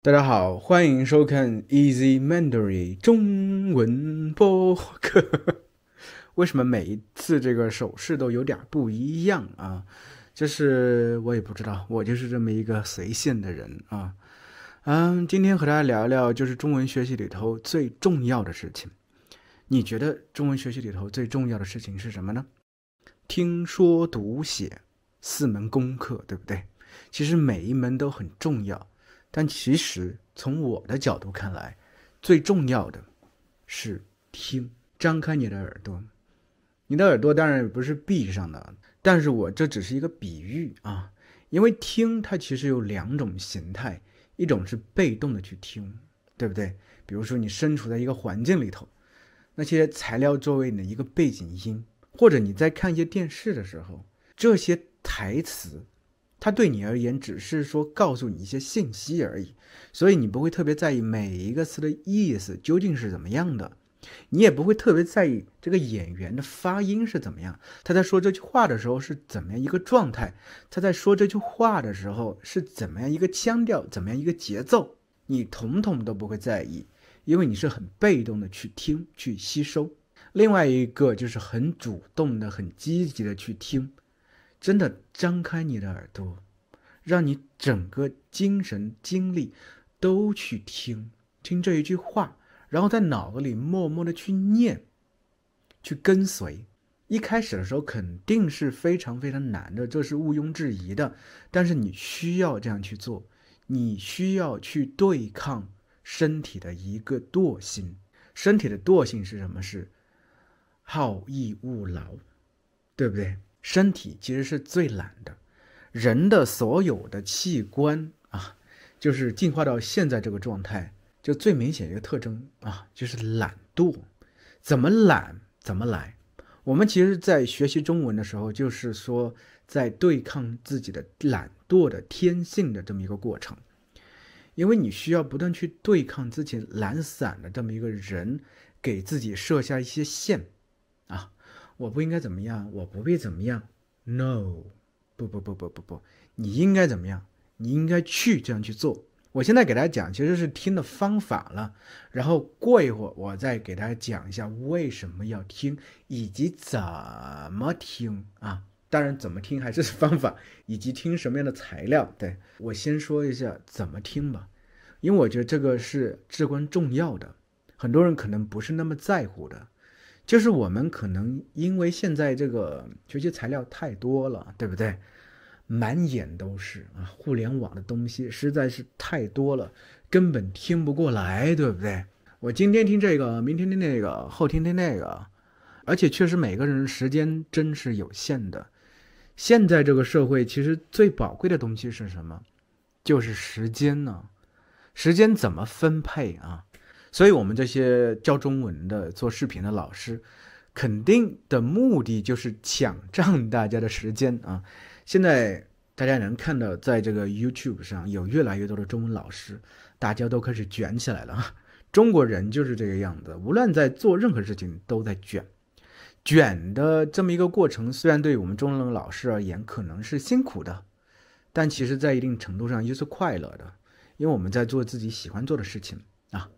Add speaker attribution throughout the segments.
Speaker 1: 大家好，欢迎收看 Easy Mandarin 中文播客。为什么每一次这个手势都有点不一样啊？就是我也不知道，我就是这么一个随性的人啊。今天和大家聊一聊，就是中文学习里头最重要的事情。你觉得中文学习里头最重要的事情是什么呢？听说读写4门功课，对不对？其实每一门都很重要。但其实从我的角度看来，最重要的是听。张开你的耳朵，你的耳朵当然也不是闭上的，但是我这只是一个比喻啊。因为听它其实有2种形态，一种是被动的去听，对不对？比如说你身处在一个环境里头，那些材料作为你的一个背景音，或者你在看一些电视的时候，这些台词它对你而言只是说告诉你一些信息而已，所以你不会特别在意每一个词的意思究竟是怎么样的，你也不会特别在意这个演员的发音是怎么样，他在说这句话的时候是怎么样一个状态，他在说这句话的时候是怎么样一个腔调，怎么样一个节奏，你统统都不会在意，因为你是很被动的去听去吸收。另外一个就是很主动的很积极的去听，真的张开你的耳朵，让你整个精神精力都去听这一句话，然后在脑子里默默的去念，去跟随。一开始的时候肯定是非常非常难的，这是毋庸置疑的，但是你需要这样去做，你需要去对抗身体的一个惰性。身体的惰性是什么？是好逸恶劳，对不对？身体其实是最懒的，人的所有的器官啊，就是进化到现在这个状态，就最明显一个特征啊，就是懒惰。怎么懒怎么来。我们其实在学习中文的时候，就是说在对抗自己的懒惰的天性的这么一个过程，因为你需要不断去对抗自己懒散的这么一个人，给自己设下一些线啊，我不应该怎么样，我不必怎么样。 No， 不，你应该怎么样，你应该去这样去做。我现在给大家讲其实是听的方法了，然后过一会儿我再给大家讲一下为什么要听以及怎么听啊。当然怎么听还是方法，以及听什么样的材料。对，我先说一下怎么听吧，因为我觉得这个是至关重要的，很多人可能不是那么在乎的。就是我们可能因为现在这个学习材料太多了，对不对？满眼都是啊，互联网的东西实在是太多了，根本听不过来，对不对？我今天听这个，明天听那个，后天听那个，而且确实每个人时间真是有限的。现在这个社会其实最宝贵的东西是什么？就是时间呢。时间怎么分配啊？所以我们这些教中文的做视频的老师肯定的目的就是抢占大家的时间啊。现在大家能看到在这个 YouTube 上有越来越多的中文老师，大家都开始卷起来了。中国人就是这个样子，无论在做任何事情都在卷的这么一个过程，虽然对于我们中文老师而言可能是辛苦的，但其实在一定程度上又是快乐的，因为我们在做自己喜欢做的事情啊。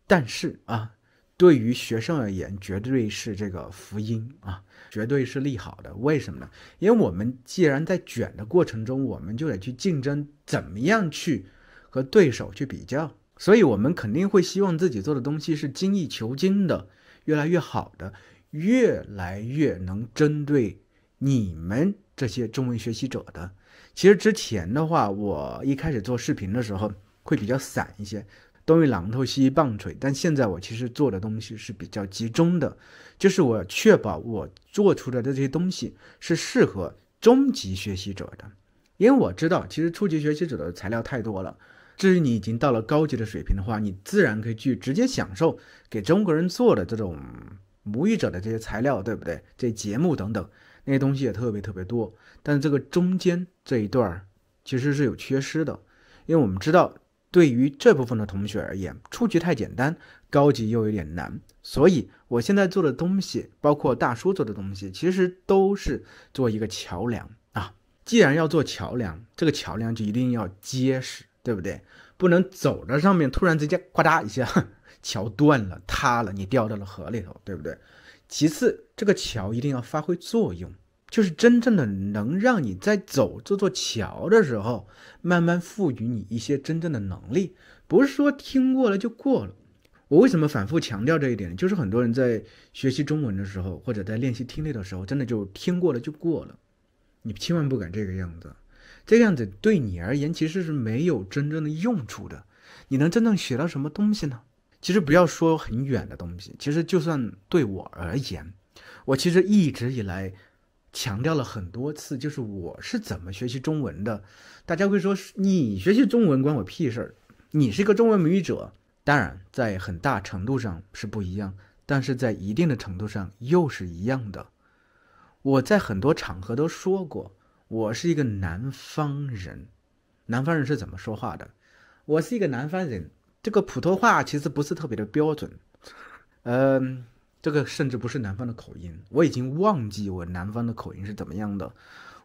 Speaker 1: 但是啊，对于学生而言绝对是这个福音啊，绝对是利好的。为什么呢？因为我们既然在卷的过程中，我们就得去竞争，怎么样去和对手去比较，所以我们肯定会希望自己做的东西是精益求精的，越来越好的，越来越能针对你们这些中文学习者的。其实之前的话，我一开始做视频的时候会比较散一些，东一榔头西一棒槌，但现在我其实做的东西是比较集中的，就是我确保我做出来的这些东西是适合中级学习者的。因为我知道其实初级学习者的材料太多了，至于你已经到了高级的水平的话，你自然可以去直接享受给中国人做的这种母语者的这些材料，对不对？这些节目等等，那些东西也特别特别多，但是这个中间这一段其实是有缺失的。因为我们知道对于这部分的同学而言，初级太简单，高级又有点难，所以我现在做的东西，包括大叔做的东西，其实都是做一个桥梁啊。既然要做桥梁，这个桥梁就一定要结实，对不对？不能走到上面突然之间呱嗒一下桥断了塌了，你掉到了河里头，对不对？其次，这个桥一定要发挥作用，就是真正的能让你在走这座桥的时候慢慢赋予你一些真正的能力，不是说听过了就过了。我为什么反复强调这一点，就是很多人在学习中文的时候，或者在练习听力的时候，真的就听过了就过了。你千万不敢这个样子，这个样子对你而言其实是没有真正的用处的。你能真正学到什么东西呢？其实不要说很远的东西，其实就算对我而言，我其实一直以来强调了很多次，就是我是怎么学习中文的。大家会说你学习中文关我屁事儿，你是一个中文母语者。当然在很大程度上是不一样，但是在一定的程度上又是一样的。我在很多场合都说过，我是一个南方人。南方人是怎么说话的？我是一个南方人，这个普通话其实不是特别的标准，这个甚至不是南方的口音，我已经忘记我南方的口音是怎么样的。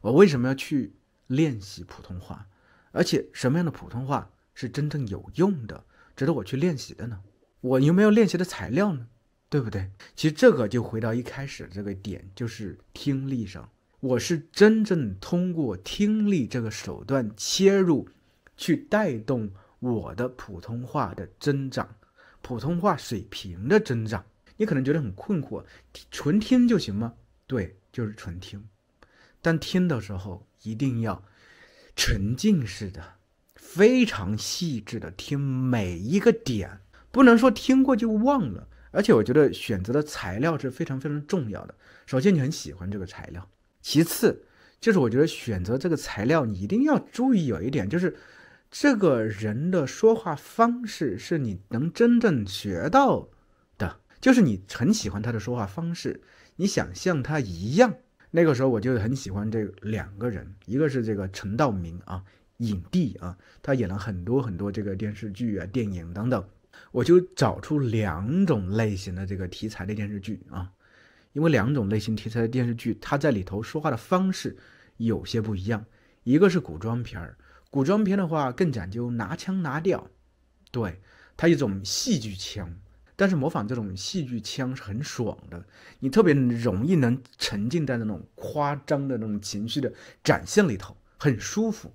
Speaker 1: 我为什么要去练习普通话？而且什么样的普通话是真正有用的，值得我去练习的呢？我有没有练习的材料呢？对不对？其实这个就回到一开始这个点，就是听力上，我是真正通过听力这个手段切入，去带动我的普通话的增长，普通话水平的增长。你可能觉得很困惑，纯听就行吗？对，就是纯听。但听的时候一定要沉浸式的，非常细致的听每一个点，不能说听过就忘了。而且我觉得选择的材料是非常非常重要的。首先你很喜欢这个材料，其次就是我觉得选择这个材料你一定要注意有一点，就是这个人的说话方式是你能真正学到的，就是你很喜欢他的说话方式，你想像他一样。那个时候我就很喜欢这两个人，一个是这个陈道明啊，影帝啊，他演了很多很多这个电视剧啊、电影等等。我就找出两种类型的这个题材的电视剧啊，因为两种类型题材的电视剧，它在里头说话的方式有些不一样。一个是古装片，古装片的话更讲究拿腔拿调，对，它有一种戏剧腔，但是模仿这种戏剧腔是很爽的，你特别容易能沉浸在那种夸张的那种情绪的展现里头，很舒服。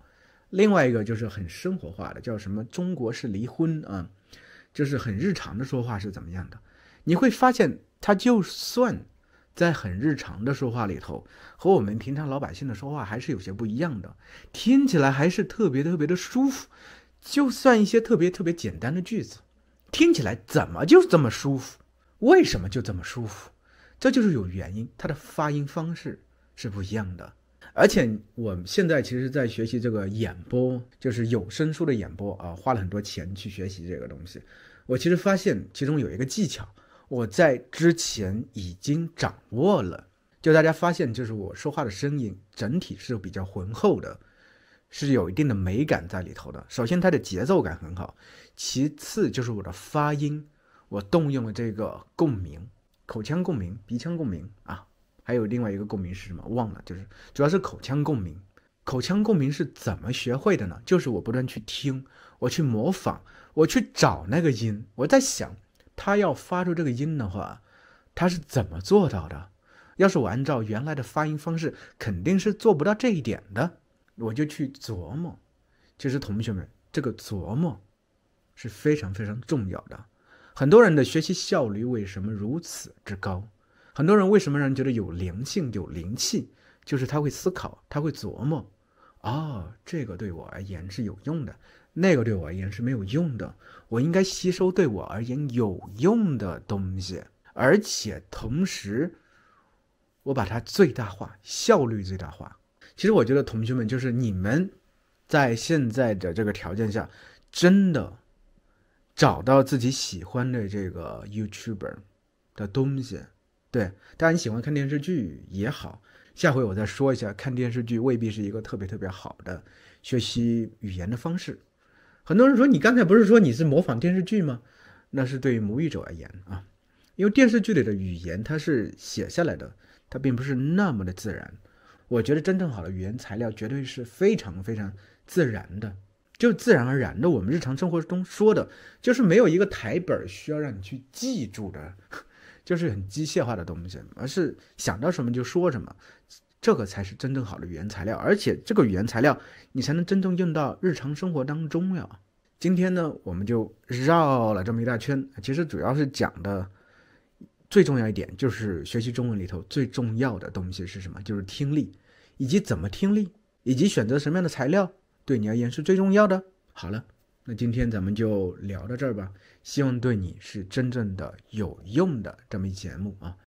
Speaker 1: 另外一个就是很生活化的，叫什么中国式离婚啊，就是很日常的说话是怎么样的。你会发现他就算在很日常的说话里头，和我们平常老百姓的说话还是有些不一样的，听起来还是特别特别的舒服。就算一些特别特别简单的句子，听起来怎么就这么舒服？为什么就这么舒服？这就是有原因，它的发音方式是不一样的。而且我现在其实在学习这个演播，就是有声书的演播啊，花了很多钱去学习这个东西。我其实发现其中有一个技巧，我在之前已经掌握了。就大家发现，就是我说话的声音整体是比较浑厚的，是有一定的美感在里头的。首先它的节奏感很好，其次就是我的发音，我动用了这个共鸣，口腔共鸣、鼻腔共鸣啊。还有另外一个共鸣是什么？忘了，就是主要是口腔共鸣。口腔共鸣是怎么学会的呢？就是我不断去听，我去模仿，我去找那个音。我在想，他要发出这个音的话，他是怎么做到的？要是我按照原来的发音方式，肯定是做不到这一点的。我就去琢磨。其实同学们，这个琢磨是非常非常重要的。很多人的学习效率为什么如此之高？很多人为什么让人觉得有灵性、有灵气？就是他会思考，他会琢磨。这个对我而言是有用的，那个对我而言是没有用的。我应该吸收对我而言有用的东西，而且同时我把它最大化，效率最大化。其实我觉得同学们，就是你们在现在的这个条件下，真的找到自己喜欢的这个 YouTuber 的东西。对，当然你喜欢看电视剧也好，下回我再说一下，看电视剧未必是一个特别特别好的学习语言的方式。很多人说，你刚才不是说你是模仿电视剧吗？那是对于母语者而言啊，因为电视剧里的语言它是写下来的，它并不是那么的自然。我觉得真正好的语言材料绝对是非常非常自然的，就自然而然的，我们日常生活中说的，就是没有一个台本需要让你去记住的，就是很机械化的东西，而是想到什么就说什么，这个才是真正好的语言材料，而且这个语言材料你才能真正用到日常生活当中呀。今天呢，我们就绕了这么一大圈，其实主要是讲的最重要一点，就是学习中文里头最重要的东西是什么？就是听力，以及怎么听力，以及选择什么样的材料，对你而言是最重要的。好了，那今天咱们就聊到这儿吧，希望对你是真正的有用的这么一节目啊。